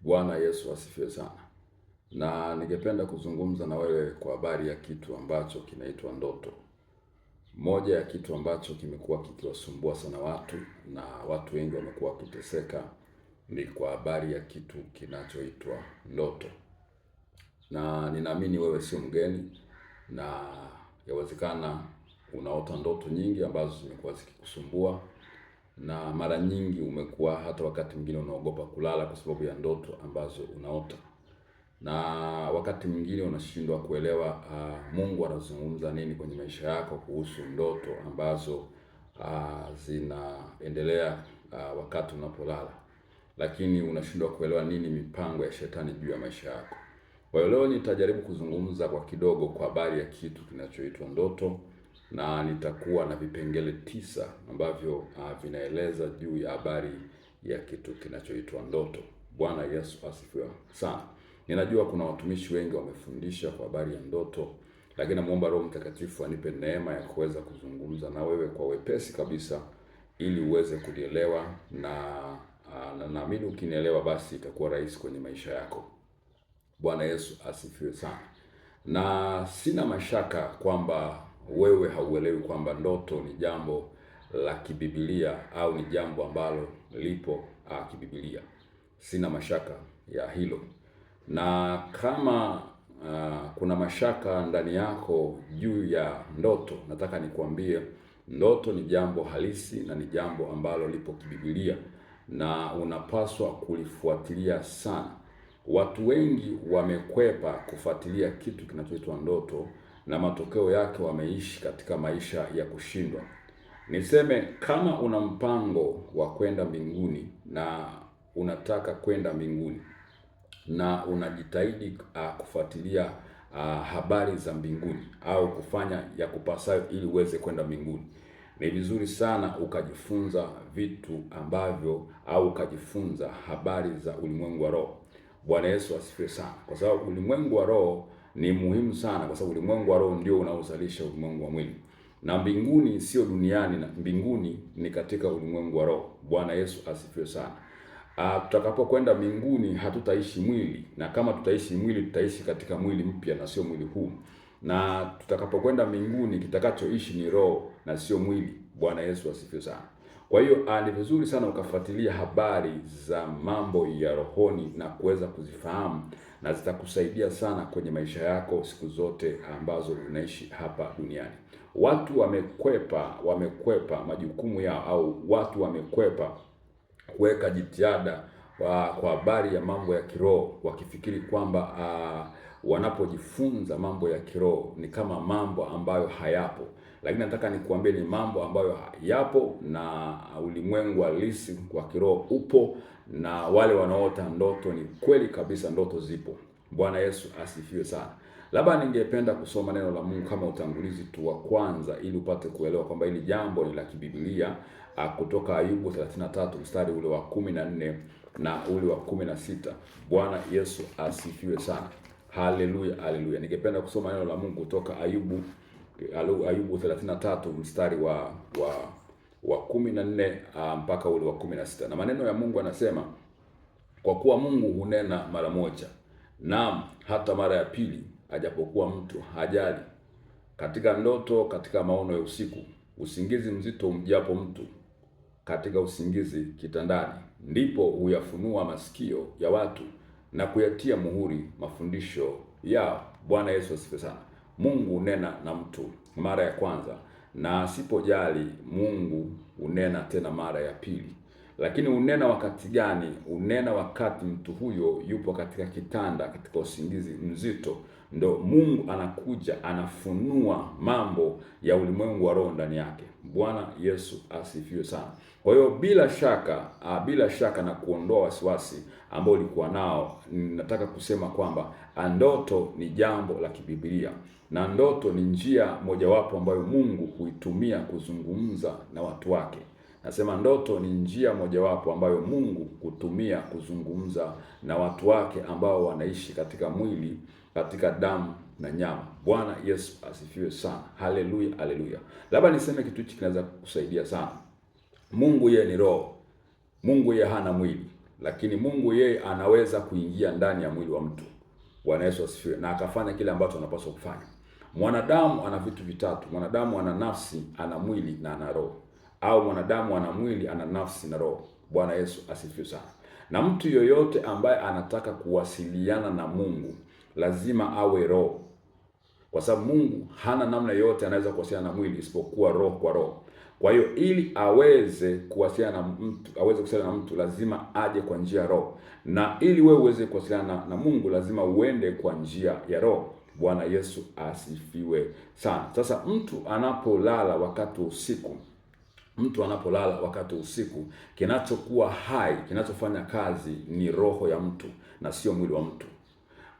Bwana Yesu asifiwe sana. Na ningependa kuzungumza na wewe kwa habari ya kitu ambacho kinaitwa ndoto. Moja ya kitu ambacho kimekuwa kikiwasumbua sana watu na watu wengi wamekuwa wakiteseka ni kwa habari ya kitu kinachoitwa ndoto. Na ninaamini wewe sio mgeni na yawezekana unaota ndoto nyingi ambazo zimekuwa zikikusumbua, na mara nyingi umekuwa hata wakati mwingine unaogopa kulala kwa sababu ya ndoto ambazo unaota, na wakati mwingine unashindwa kuelewa Mungu anazungumza nini kwenye maisha yako kuhusu ndoto ambazo zinaendelea wakati unapolala, lakini unashindwa kuelewa nini mipango ya shetani juu ya maisha yako. Kwa hiyo leo nitajaribu kuzungumza kwa kidogo kwa habari ya kitu kinachoitwa ndoto, na nitakuwa na vipengele 9 ambavyo vinaeleza juu ya habari ya kitu kinachoitwa ndoto. Bwana Yesu asifiwe sana. Ninajua kuna watumishi wengi wamefundisha kwa habari ya ndoto, lakini namuomba Roho Mtakatifu anipe neema ya kuweza kuzungumza na wewe kwa wepesi kabisa ili uweze kulielewa, na naamini ukinielewa basi itakuwa rahisi kwenye maisha yako. Bwana Yesu asifiwe sana. Na sina mashaka kwamba wewe hauelewi kwamba ndoto ni jambo la kibibilia au ni jambo ambalo lipo kibibilia. Sina mashaka ya hilo. Na kama kuna mashaka ndani yako juu ya ndoto, nataka nikwambie ndoto ni jambo halisi na ni jambo ambalo lipo kibibilia na unapaswa kulifuatilia sana. Watu wengi wamekwepa kufuatilia kitu kinachoitwa ndoto, na matokeo yake wameishi katika maisha ya kushindwa. Niseme, kama una mpango wa kwenda mbinguni na unataka kwenda mbinguni na unajitahidi kufuatilia habari za mbinguni au kufanya ya kupasayo ili uweze kwenda mbinguni, ni vizuri sana ukajifunza vitu ambavyo au ukajifunza habari za ulimwengu wa roho. Bwana Yesu asifiwe sana. Kwa sababu ulimwengu wa roho ni muhimu sana, kwa sababu ulimwengu wa roho ndio unaozalisha ulimwengu wa mwili. Na mbinguni sio duniani, na mbinguni ni katika ulimwengu wa roho. Bwana Yesu asifiwe sana. Tutakapokwenda mbinguni hatutaishi mwili, na kama tutaishi mwili tutaishi katika mwili mpya na sio mwili huu. Na tutakapokwenda mbinguni kitakachoishi ni roho na sio mwili. Bwana Yesu asifiwe sana. Kwa hiyo ni vizuri sana ukafuatilia habari za mambo ya rohoni na kuweza kuzifahamu, na zitakusaidia sana kwenye maisha yako siku zote ambazo unaishi hapa duniani. Watu wamekwepa majukumu yao, au watu wamekwepa kuweka jitihada kwa habari ya mambo ya kiroho, wakifikiri kwamba wanapojifunza mambo ya kiroho ni kama mambo ambayo hayapo. Lakini nataka nikuambie ni mambo ambayo yapo, na ulimwengu halisi wa kiroho upo, na wale wanaota ndoto ni kweli kabisa, ndoto zipo. Bwana Yesu asifiwe sana. Labda ningependa kusoma neno la Mungu kama utangulizi tu wa kwanza, ili upate kuelewa kwamba hili jambo ni la kibibilia, kutoka Ayubu 33 mstari ule wa 14 na ule wa 16. Bwana Yesu asifiwe sana. Haleluya, haleluya. Ningependa kusoma neno la Mungu kutoka Ayubu 33 mstari wa 14 mpaka ule wa 16. Na maneno ya Mungu anasema, kwa kuwa Mungu hunena mara moja, naam hata mara ya pili, ajapokuwa mtu hajali. Katika ndoto, katika maono ya usiku, usingizi mzito umjapo mtu katika usingizi kitandani, ndipo huyafunua masikio ya watu na kuyatia muhuri mafundisho yao. Bwana Yesu asifiwe sana. Mungu hunena na mtu mara ya kwanza, na asipojali Mungu hunena tena mara ya pili. Lakini unena wakati gani? Unena wakati mtu huyo yupo katika kitanda, katika usingizi mzito, ndo Mungu anakuja anafunua mambo ya ulimwengu wa roho ndani yake. Bwana Yesu asifiwe sana. Kwa hiyo bila shaka na kuondoa wasiwasi ambao ulikuwa nao, nataka kusema kwamba ndoto ni jambo la kibibilia, na ndoto ni njia mojawapo ambayo Mungu huitumia kuzungumza na watu wake. Nasema ndoto ni njia mojawapo ambayo Mungu hutumia kuzungumza na watu wake ambao wanaishi katika mwili, katika damu na nyama. Bwana Yesu asifiwe sana. Haleluya, haleluya. Labda niseme kitu hiki kinaweza kukusaidia sana. Mungu yeye ni roho. Mungu yeye hana mwili, lakini Mungu yeye anaweza kuingia ndani ya mwili wa mtu. Bwana Yesu asifiwe, na akafanya kile ambacho anapaswa kufanya. Mwanadamu ana vitu vitatu. Mwanadamu ana nafsi, ana mwili na ana roho, au mwanadamu ana mwili, ana nafsi na roho. Bwana Yesu asifiwe sana. Na mtu yoyote ambaye anataka kuwasiliana na Mungu lazima awe roho, kwa sababu Mungu hana namna yoyote anaweza kuwasiliana na mwili isipokuwa roho kwa roho. Kwa hiyo ili aweze kuwasiliana na mtu lazima aje kwa njia ya roho, na ili wewe uweze kuwasiliana na Mungu lazima uende kwa njia ya roho. Bwana Yesu asifiwe sana. Sasa mtu anapolala wakati wa usiku, kinachokuwa hai, kinachofanya kazi ni roho ya mtu na sio mwili wa mtu.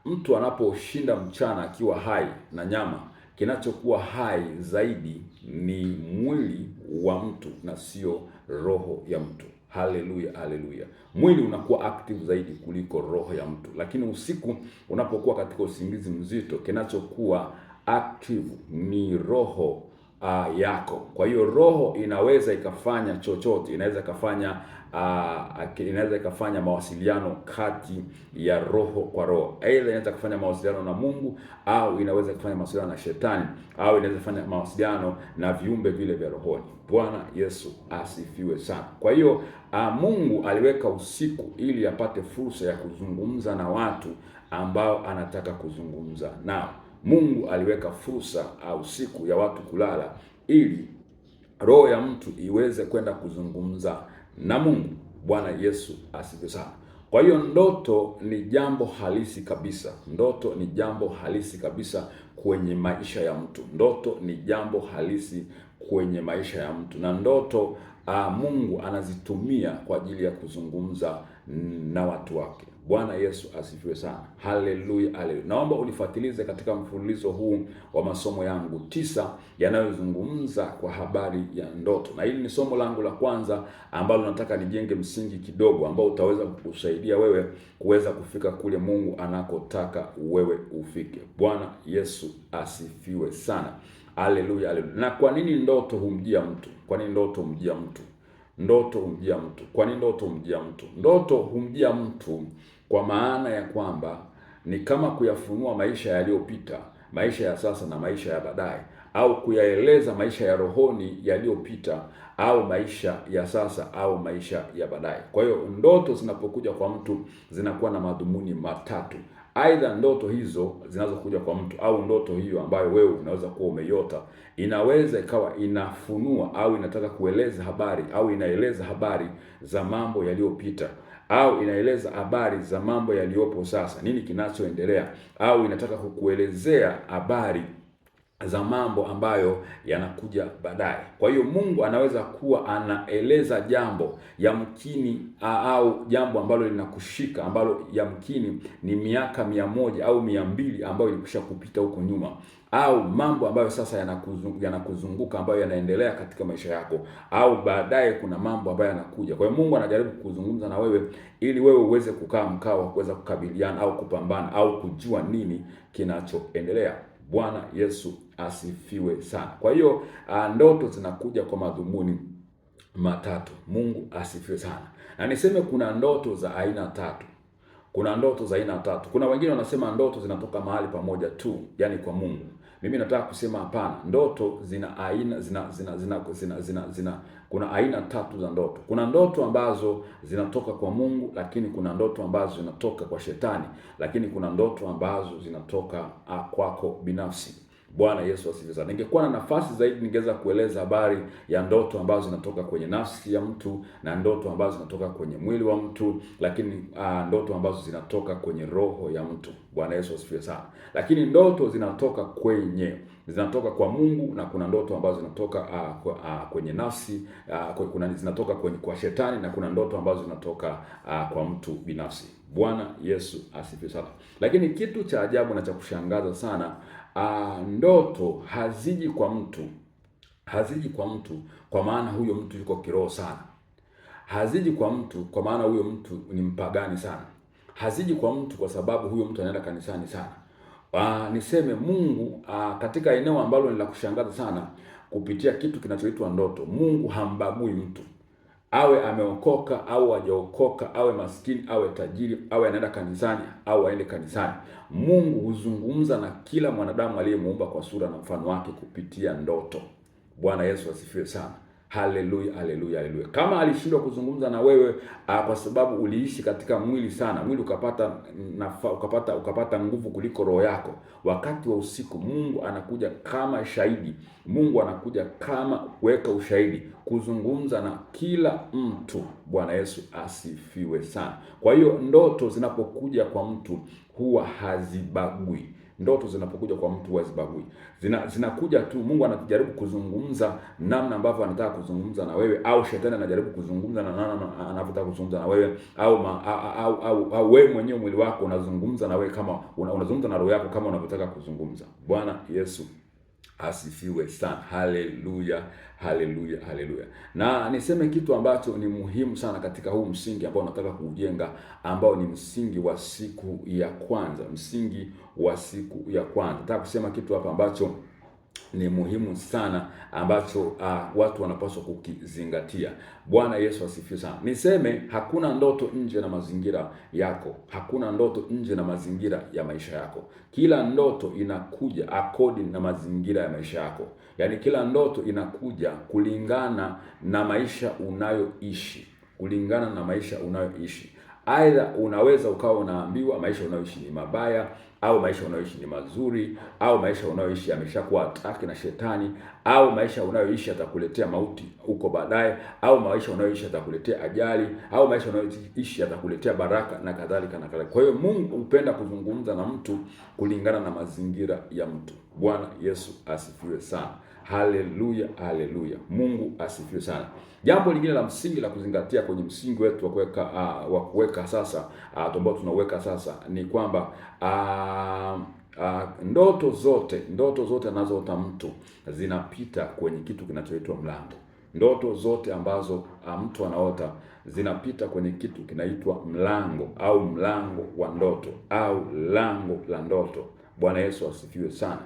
Mtu anaposhinda mchana akiwa hai na nyama, kinachokuwa hai zaidi ni mwili wa mtu na sio roho ya mtu. Haleluya, haleluya. Mwili unakuwa active zaidi kuliko roho ya mtu, lakini usiku unapokuwa katika usingizi mzito, kinachokuwa active ni roho yako. Kwa hiyo roho inaweza ikafanya chochote, inaweza ikafanya mawasiliano kati ya roho kwa roho. Aidha inaweza kufanya mawasiliano na Mungu, au inaweza kufanya mawasiliano na shetani, au inaweza kufanya mawasiliano na viumbe vile vya rohoni. Bwana Yesu asifiwe sana. Kwa hiyo Mungu aliweka usiku ili apate fursa ya kuzungumza na watu ambao anataka kuzungumza nao. Mungu aliweka fursa usiku ya watu kulala ili roho ya mtu iweze kwenda kuzungumza na Mungu. Bwana Yesu asifiwe sana. Kwa hiyo ndoto ni jambo halisi kabisa. Ndoto ni jambo halisi kabisa kwenye maisha ya mtu. Ndoto ni jambo halisi kwenye maisha ya mtu, na ndoto Mungu anazitumia kwa ajili ya kuzungumza na watu wake. Bwana Yesu asifiwe sana. Haleluya, haleluya. Naomba unifuatilize katika mfululizo huu wa masomo yangu 9 yanayozungumza kwa habari ya ndoto. Na hili ni somo langu la kwanza ambalo nataka nijenge msingi kidogo ambao utaweza kukusaidia wewe kuweza kufika kule Mungu anakotaka wewe ufike. Bwana Yesu asifiwe sana. Haleluya, haleluya. Na kwa nini ndoto humjia mtu? Kwa nini ndoto humjia mtu? Ndoto humjia mtu. Kwa nini ndoto humjia mtu? Ndoto humjia mtu kwa maana ya kwamba ni kama kuyafunua maisha yaliyopita, maisha ya sasa na maisha ya baadaye, au kuyaeleza maisha ya rohoni yaliyopita, au maisha ya sasa au maisha ya baadaye. Kwa hiyo ndoto zinapokuja kwa mtu zinakuwa na madhumuni matatu. Aidha ndoto hizo zinazokuja kwa mtu, au ndoto hiyo ambayo wewe unaweza kuwa umeiota, inaweza ikawa inafunua au inataka kueleza habari, au inaeleza habari za mambo yaliyopita, au inaeleza habari za mambo yaliyopo sasa, nini kinachoendelea, au inataka kukuelezea habari za mambo ambayo yanakuja baadaye. Kwa hiyo Mungu anaweza kuwa anaeleza jambo yamkini, au jambo ambalo linakushika, ambalo yamkini ni miaka 100 au 200 ambayo ilikwisha kupita huko nyuma, au mambo ambayo sasa yanakuzunguka ambayo yanaendelea katika maisha yako, au baadaye kuna mambo ambayo yanakuja. Kwa hiyo Mungu anajaribu kuzungumza na wewe ili wewe uweze kukaa mkao wa kuweza kukabiliana au kupambana au kujua nini kinachoendelea. Bwana Yesu asifiwe sana. Kwa hiyo ndoto zinakuja kwa madhumuni matatu. Mungu asifiwe sana. Na niseme kuna ndoto za aina tatu. Kuna ndoto za aina tatu. Kuna wengine wanasema ndoto zinatoka mahali pamoja tu, yani kwa Mungu. Mimi nataka kusema hapana. Ndoto zina aina kuna aina tatu za ndoto. Kuna ndoto ambazo zinatoka kwa Mungu, lakini kuna ndoto ambazo zinatoka kwa shetani, lakini kuna ndoto ambazo zinatoka kwako binafsi. Bwana Yesu asifiwe sana. Ningekuwa na nafasi zaidi ningeweza kueleza habari ya ndoto ambazo zinatoka kwenye nafsi ya mtu na ndoto ambazo zinatoka kwenye mwili wa mtu, lakini ndoto ambazo zinatoka kwenye roho ya mtu. Bwana Yesu asifiwe sana. Lakini ndoto zinatoka kwa Mungu, na kuna ndoto ambazo zinatoka kwenye nafsi, zinatoka kwa shetani, na kuna ndoto ambazo zinatoka kwa mtu binafsi. Bwana Yesu asifiwe sana. Lakini kitu cha ajabu na cha kushangaza sana, ndoto haziji kwa mtu kwa maana huyo mtu yuko kiroho sana. Haziji kwa mtu kwa maana huyo mtu ni mpagani sana. Haziji kwa mtu kwa sababu huyo mtu anaenda kanisani sana. Niseme Mungu katika eneo ambalo ni la kushangaza sana, kupitia kitu kinachoitwa ndoto, Mungu hambagui mtu. awe ameokoka au hajaokoka, awe maskini, awe tajiri, awe anaenda kanisani au aende kanisani, Mungu huzungumza na kila mwanadamu aliyemuumba kwa sura na mfano wake kupitia ndoto. Bwana Yesu asifiwe sana. Haleluya, haleluya, haleluya. Kama alishindwa kuzungumza na wewe kwa sababu uliishi katika mwili sana, mwili ukapata nguvu kuliko roho yako, wakati wa usiku Mungu anakuja kama shahidi. Mungu anakuja kama kuweka ushahidi, kuzungumza na kila mtu. Bwana Yesu asifiwe sana. Kwa hiyo ndoto zinapokuja kwa mtu huwa hazibagui. Ndoto zinapokuja kwa mtu huwa hazibagui. Zinakuja tu, Mungu anajaribu kuzungumza namna ambavyo anataka kuzungumza na wewe, au shetani anajaribu kuzungumza na namna anavyotaka kuzungumza na wewe, au wewe mwenyewe mwili wako unazungumza na wewe kama unazungumza na roho yako kama unavyotaka kuzungumza. Bwana Yesu asifiwe sana. Haleluya, haleluya, haleluya. Na niseme kitu ambacho ni muhimu sana katika huu msingi ambao nataka kuujenga, ambao ni msingi wa siku ya kwanza. Msingi wa siku ya kwanza. Nataka kusema kitu hapa ambacho ni muhimu sana, ambacho watu wanapaswa kukizingatia. Bwana Yesu asifiwe sana. Niseme hakuna ndoto nje na mazingira yako. Hakuna ndoto nje na mazingira ya maisha yako. Kila ndoto inakuja according na mazingira ya maisha yako. Yaani kila ndoto inakuja kulingana na maisha unayoishi. Kulingana na maisha unayoishi. Aidha unaweza ukawa unaambiwa maisha unayoishi ni mabaya, au maisha unayoishi ni mazuri, au maisha unayoishi yameshakuwa ataki na shetani, au maisha unayoishi yatakuletea mauti huko baadaye, au maisha unayoishi yatakuletea ajali, au maisha unayoishi yatakuletea baraka na kadhalika na kadhalika. Kwa hiyo Mungu hupenda kuzungumza na mtu kulingana na mazingira ya mtu. Bwana Yesu asifiwe sana. Haleluya, haleluya. Mungu asifiwe sana. Jambo lingine la msingi la kuzingatia kwenye msingi wetu wa kuweka sasa, ambao tunaweka sasa, ni kwamba ndoto zote anazoota mtu zinapita kwenye kitu kinachoitwa mlango. Ndoto zote ambazo mtu anaota zinapita kwenye kitu kinaitwa mlango, au mlango wa ndoto, au lango la ndoto. Bwana Yesu asifiwe sana.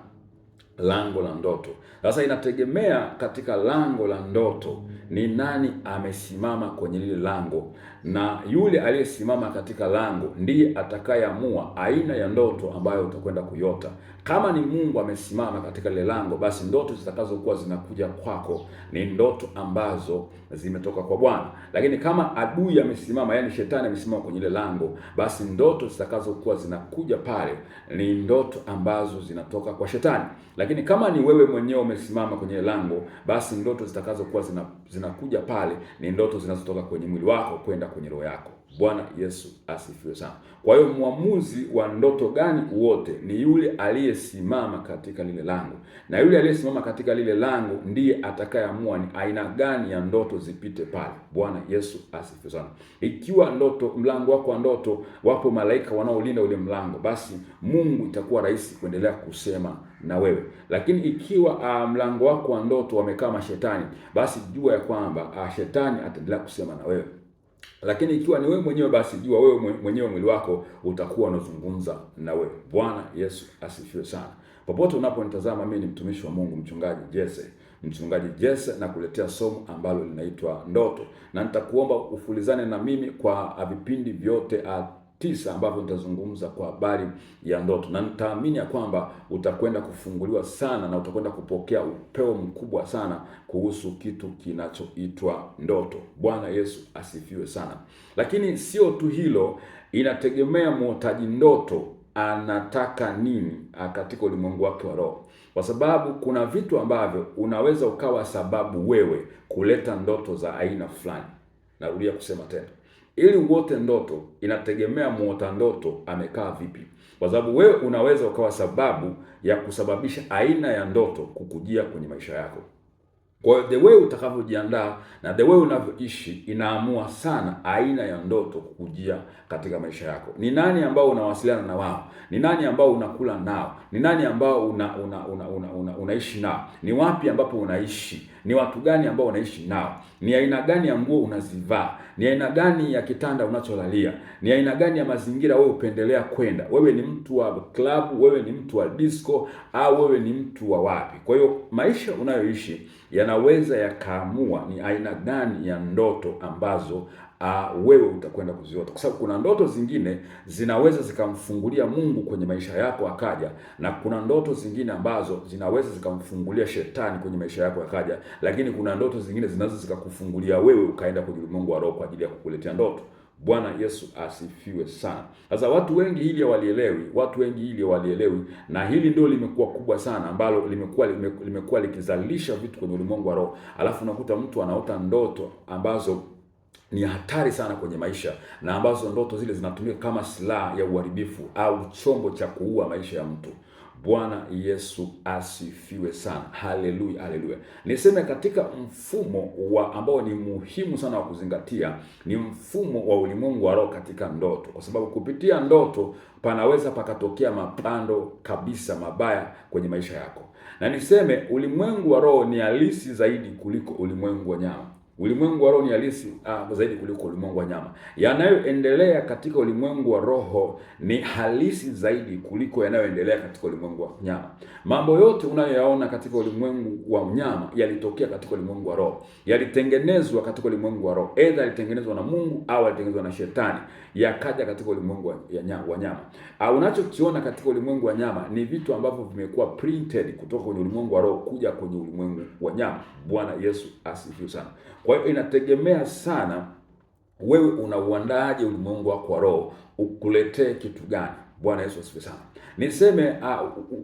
Lango la ndoto. Sasa inategemea katika lango la ndoto ni nani amesimama kwenye lile lango, na yule aliyesimama katika lango ndiye atakayeamua aina ya ndoto ambayo utakwenda kuiota. Kama ni Mungu amesimama katika lile lango, basi ndoto zitakazokuwa zinakuja kwako ni ndoto ambazo zimetoka kwa Bwana. Lakini kama adui amesimama, yani shetani amesimama kwenye lile lango, basi ndoto zitakazokuwa zinakuja pale ni ndoto ambazo zinatoka kwa shetani. Lakini kama ni wewe mwenyewe umesimama kwenye lango, basi ndoto zitakazokuwa zinakuja pale ni ndoto zinazotoka kwenye mwili wako kwenda kwenye roho yako. Bwana Yesu asifiwe sana. Kwa hiyo muamuzi wa ndoto gani wote ni yule aliyesimama katika lile lango, na yule aliyesimama katika lile lango ndiye atakayeamua ni aina gani ya ndoto zipite pale. Bwana Yesu asifiwe sana. Ikiwa mlango wako wa ndoto wapo malaika wanaolinda ule mlango, basi Mungu itakuwa rahisi kuendelea kusema na wewe. Lakini ikiwa mlango wako wa ndoto wamekaa mashetani, basi jua ya kwamba shetani ataendelea kusema na wewe. Lakini ikiwa ni wewe mwenyewe, basi jua wewe mwenyewe mwili wako utakuwa unazungumza na wewe. Bwana Yesu asifiwe sana. Popote unaponitazama, mimi ni mtumishi wa Mungu, mchungaji Jesse, na kuletea somo ambalo linaitwa ndoto, na nitakuomba ufulizane na mimi kwa vipindi vyote 9 ambavyo nitazungumza kwa habari ya ndoto, na nitaamini ya kwamba utakwenda kufunguliwa sana na utakwenda kupokea upeo mkubwa sana kuhusu kitu kinachoitwa ndoto. Bwana Yesu asifiwe sana. Lakini sio tu hilo, inategemea muotaji ndoto anataka nini katika ulimwengu wake wa roho, kwa sababu kuna vitu ambavyo unaweza ukawa sababu wewe kuleta ndoto za aina fulani. Narudia kusema tena, ili uote ndoto inategemea muota ndoto amekaa vipi, kwa sababu wewe unaweza ukawa sababu ya kusababisha aina ya ndoto kukujia kwenye maisha yako. Kwa hiyo the way utakavyojiandaa na the way unavyoishi inaamua sana aina ya ndoto kukujia katika maisha yako. Ni nani ambao unawasiliana na wao? Ni nani ambao unakula nao? Ni nani ambao unaishi nao? Ni wapi ambapo unaishi? Ni watu gani ambao unaishi nao? Ni aina gani ya nguo unazivaa? Ni aina gani ya kitanda unacholalia? Ni aina gani ya mazingira wewe upendelea kwenda? Wewe ni mtu wa klabu, wewe ni mtu wa disco, au wewe ni mtu wa wapi? Kwa hiyo maisha unayoishi yanaweza yakaamua ni aina gani ya ndoto ambazo wewe utakwenda kuziota, kwa sababu kuna ndoto zingine zinaweza zikamfungulia Mungu kwenye maisha yako akaja, na kuna ndoto zingine ambazo zinaweza zikamfungulia shetani kwenye maisha yako akaja, lakini kuna ndoto zingine zinaweza zikakufungulia wewe ukaenda kwenye ulimwengu wa roho kwa ajili ya kukuletea ndoto. Bwana Yesu asifiwe sana. Sasa watu wengi hili hawalielewi, na hili ndio limekuwa kubwa sana, ambalo limekuwa likizalisha vitu kwenye ulimwengu wa roho. Alafu unakuta mtu anaota ndoto ambazo ni hatari sana kwenye maisha, na ambazo ndoto zile zinatumika kama silaha ya uharibifu au chombo cha kuua maisha ya mtu. Bwana Yesu asifiwe sana. Haleluya, haleluya. Niseme katika mfumo ambao ni muhimu sana wa kuzingatia, ni mfumo wa ulimwengu wa roho katika ndoto, kwa sababu kupitia ndoto panaweza pakatokea mapando kabisa mabaya kwenye maisha yako. Na niseme ulimwengu wa roho ni halisi zaidi kuliko ulimwengu wa nyama. Ulimwengu wa roho ni halisi zaidi kuliko ulimwengu wa nyama. Yanayoendelea katika ulimwengu wa roho ni halisi zaidi kuliko yanayoendelea katika ulimwengu wa nyama. Mambo yote unayoyaona katika ulimwengu wa nyama yalitokea katika ulimwengu wa roho. Yalitengenezwa katika ulimwengu wa roho. Aidha yalitengenezwa na Mungu au yalitengenezwa na shetani, yakaja katika ulimwengu wa nyama. Unachokiona katika ulimwengu wa nyama ni vitu ambavyo vimekuwa printed kutoka kwenye ulimwengu wa roho kuja kwenye ulimwengu wa nyama. Bwana Yesu asifiwe sana. Kwa hiyo inategemea sana wewe unauandaaje ulimwengu wako wa roho ukuletee kitu gani. Bwana Yesu asifiwe sana. Niseme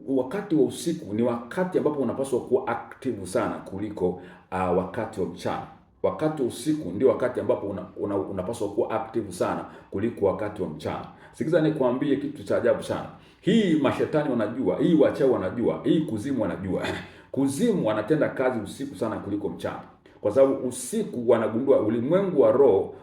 wakati wa usiku ni wakati ambapo unapaswa kuwa active sana kuliko wakati wa mchana. Wakati wa usiku ndio wakati ambapo unapaswa kuwa active sana kuliko wakati wa mchana. Sikiza nikwambie kitu cha ajabu sana. Hii mashetani wanajua, hii wachawi wanajua, hii kuzimu wanajua. Kuzimu wanatenda kazi usiku sana kuliko mchana, kwa sababu usiku wanagundua ulimwengu wa roho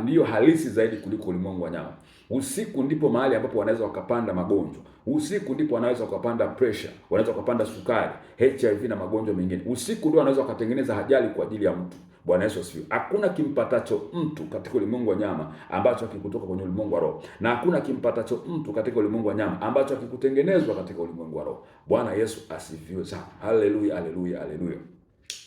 ndio halisi zaidi kuliko ulimwengu wa nyama. Usiku ndipo mahali ambapo wanaweza wakapanda magonjwa. Usiku ndipo wanaweza wakapanda pressure, wanaweza wakapanda sukari, HIV na magonjwa mengine. Usiku ndio wanaweza wakatengeneza ajali kwa ajili ya mtu. Bwana Yesu asifiwe. Hakuna kimpatacho mtu katika ulimwengu wa nyama ambacho hakikutoka kwenye ulimwengu wa roho, na hakuna kimpatacho mtu katika ulimwengu wa nyama ambacho hakikutengenezwa katika ulimwengu wa roho. Bwana Yesu asifiwe sana. Haleluya, haleluya, haleluya.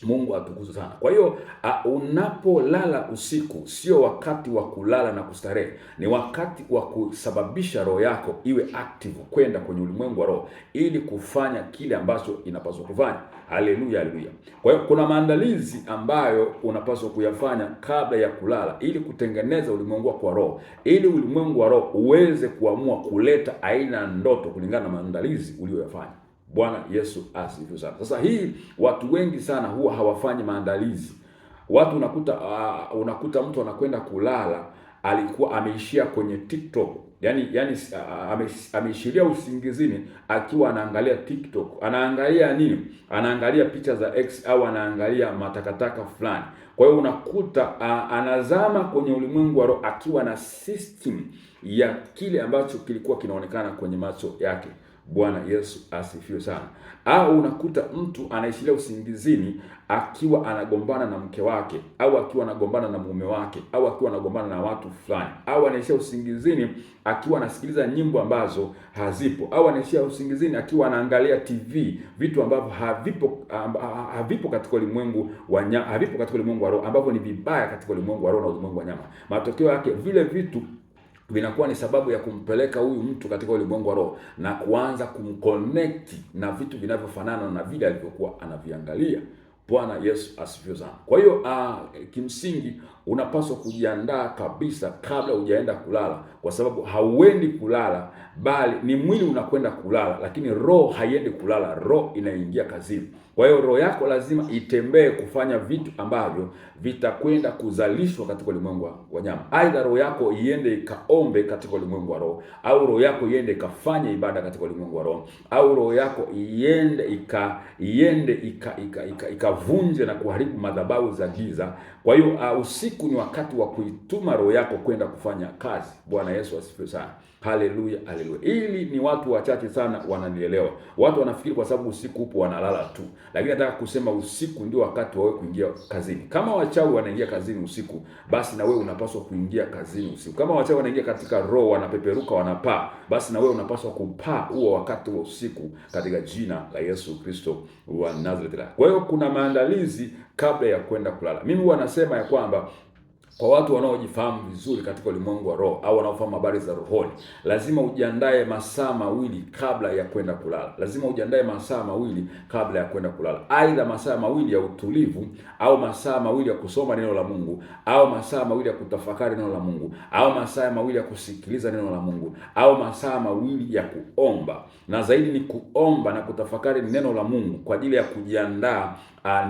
Mungu atukuzwe sana. Kwa hiyo unapolala usiku sio wakati wa kulala na kustarehe, ni wakati wa kusababisha roho yako iwe active kwenda kwenye ulimwengu wa roho ili kufanya kile ambacho inapaswa kufanya. Haleluya, haleluya. Kwa hiyo kuna maandalizi ambayo unapaswa kuyafanya kabla ya kulala ili kutengeneza ulimwengu wako wa roho, ili ulimwengu wa roho uweze kuamua kuleta aina ya ndoto kulingana na maandalizi uliyoyafanya. Bwana Yesu asifiwe sana. Sasa hii watu wengi sana huwa hawafanyi maandalizi. Watu unakuta mtu anakwenda kulala alikuwa ameishia kwenye TikTok. Yaani ameishiria usingizini akiwa anaangalia TikTok. Anaangalia nini? Anaangalia picha za X au anaangalia matakataka fulani. Kwa hiyo unakuta anazama kwenye ulimwengu wa roho akiwa na system ya kile ambacho kilikuwa kinaonekana kwenye macho yake. Bwana Yesu asifiwe sana. Au unakuta mtu anaishilia usingizini akiwa anagombana na mke wake, au akiwa anagombana na mume wake, au akiwa anagombana na watu fulani, au anaishia usingizini akiwa anasikiliza nyimbo ambazo hazipo, au anaishia usingizini akiwa anaangalia TV, vitu ambavyo havipo katika ulimwengu wa nyama, havipo katika ulimwengu wa roho, ambavyo ni vibaya katika ulimwengu wa roho na ulimwengu wa nyama. Matokeo yake vile vitu vinakuwa ni sababu ya kumpeleka huyu mtu katika ulimwengu wa roho na kuanza kumconnect na vitu vinavyofanana na vile alivyokuwa anaviangalia. Bwana Yesu asifiwe sana. Kwa hiyo kimsingi unapaswa kujiandaa kabisa kabla hujaenda kulala, kwa sababu hauendi kulala bali ni mwili unakwenda kulala, lakini roho haiendi kulala, roho inaingia kazini. Kwa hiyo roho yako lazima itembee kufanya vitu ambavyo vitakwenda kuzalishwa katika ulimwengu wa nyama. Aidha roho yako iende ikaombe katika ulimwengu wa roho, au roho yako iende ikafanye ibada katika ulimwengu wa roho, au roho yako iende ikavunje na kuharibu madhabahu za giza. Kwa hiyo usiku usiku ni wakati wa kuituma roho yako kwenda kufanya kazi. Bwana Yesu asifiwe sana. Haleluya, haleluya. Ili ni watu wachache sana wananielewa. Watu wanafikiri kwa sababu usiku upo wanalala tu. Lakini nataka kusema usiku ndio wakati wa wewe kuingia kazini. Kama wachawi wanaingia kazini usiku, basi na wewe unapaswa kuingia kazini usiku. Kama wachawi wanaingia katika roho, wanapeperuka, wanapaa, basi na wewe unapaswa kupaa huo wakati wa usiku katika jina la Yesu Kristo wa Nazareti. Kwa hiyo kuna maandalizi kabla ya kwenda kulala. Mimi huwa nasema ya kwamba kwa watu wanaojifahamu vizuri katika ulimwengu wa roho au wanaofahamu habari za rohoni, lazima ujiandae masaa mawili kabla ya kwenda kulala. Lazima ujiandae masaa mawili kabla ya kwenda kulala. Aidha masaa mawili ya utulivu, au masaa mawili ya kusoma neno la Mungu, au masaa mawili ya kutafakari neno la Mungu, au masaa mawili ya kusikiliza neno la Mungu, au masaa mawili ya kuomba. Na zaidi ni kuomba na kutafakari neno la Mungu kwa ajili ya kujiandaa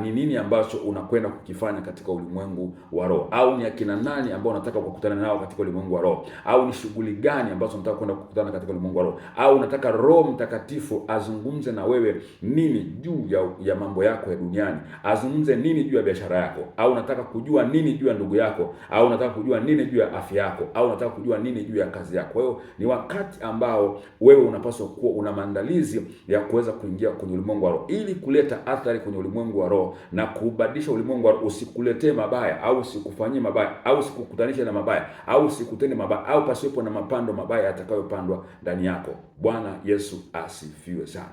ni nini ambacho unakwenda kukifanya katika ulimwengu wa roho, au ni akina nani ambao unataka kukutana nao katika ulimwengu wa roho, au ni shughuli gani ambazo unataka kwenda kukutana katika ulimwengu wa roho, au unataka Roho Mtakatifu azungumze na wewe nini juu ya mambo yako ya duniani, azungumze nini juu ya biashara yako, au unataka kujua nini juu ya ndugu yako, au unataka kujua nini juu ya afya yako, au unataka kujua nini juu ya kazi yako. Kwa hiyo ni wakati ambao wewe unapaswa kuwa una maandalizi ya kuweza kuingia kwenye ulimwengu wa roho, ili kuleta athari kwenye ulimwengu wa roho na kubadilisha ulimwengu wa roho. Usikuletee mabaya, au usikufanyie mabaya, au usikukutanishe na mabaya, au usikutende mabaya, au pasiwepo na mapando mabaya yatakayopandwa ndani yako. Bwana Yesu asifiwe sana.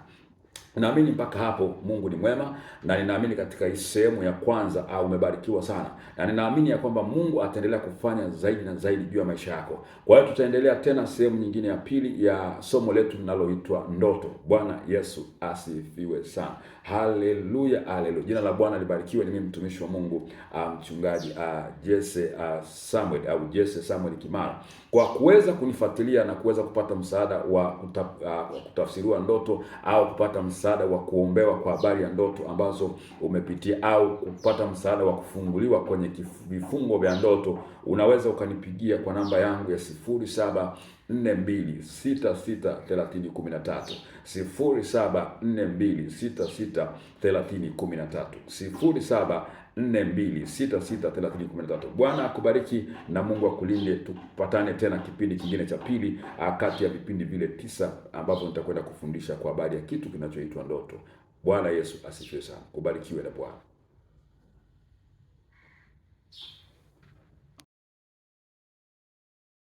Naamini mpaka hapo Mungu ni mwema, na ninaamini katika hii sehemu ya kwanza umebarikiwa sana, na ninaamini ya kwamba Mungu ataendelea kufanya zaidi na zaidi juu ya maisha yako. Kwa hiyo tutaendelea tena sehemu nyingine ya pili ya somo letu linaloitwa ndoto. Bwana Yesu asifiwe sana. Haleluya, haleluya. Jina la Bwana libarikiwe. Ni mimi mtumishi wa Mungu mchungaji Jesse Samuel Kimara. Kwa kuweza kunifuatilia na kuweza kupata msaada wa kutafsiriwa ndoto, au kupata msaada wa kuombewa kwa habari ya ndoto ambazo umepitia, au kupata msaada wa kufunguliwa kwenye vifungo vya ndoto, unaweza ukanipigia kwa namba yangu ya 0742663013, 0742663013, 0742663013. Bwana akubariki na Mungu akulinde. Tupatane tena kipindi kingine cha pili kati ya vipindi vile 9 ambavyo nitakwenda kufundisha kwa habari ya kitu kinachoitwa ndoto. Bwana Yesu asifiwe sana. Kubarikiwe na Bwana.